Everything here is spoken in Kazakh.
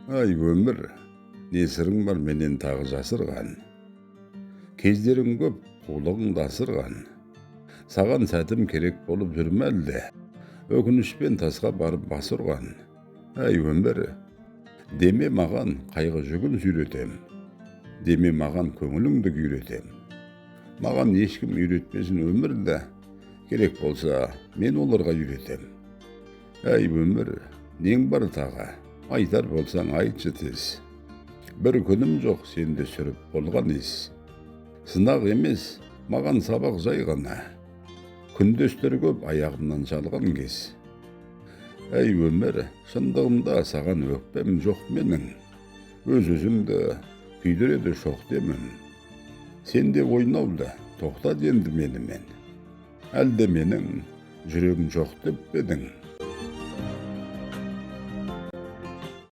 Ай өмір, не сырың бар менен тағы жасырған? Кездерің көп, қулығыңды асырған. Саған сәтім керек болып жүрмі әлде? Өкінішпен тасқа барып бас ұрған. Ай өмір, деме маған қайғы жүгін сүйретем. Деме маған көңіліңді күйретем. Маған ешкім үйретпесін өмірді, керек болса мен оларға үйретем. Ай өмір, нең бар тағы, айтар болсаң айтшы тез. Бір күнім жоқ сенде сүріп болған ес. Сынақ емес, маған сабақ жай ғана. Күндестер көп аяғымнан жалған кез. Ай өмір, шындығында саған өкпем жоқ менің. Өз-өзімді күйдіреді шоқ демім. Сенде ойнауды тоқтат енді менімен. Әлде менің жүрегім жоқ деп пе едің?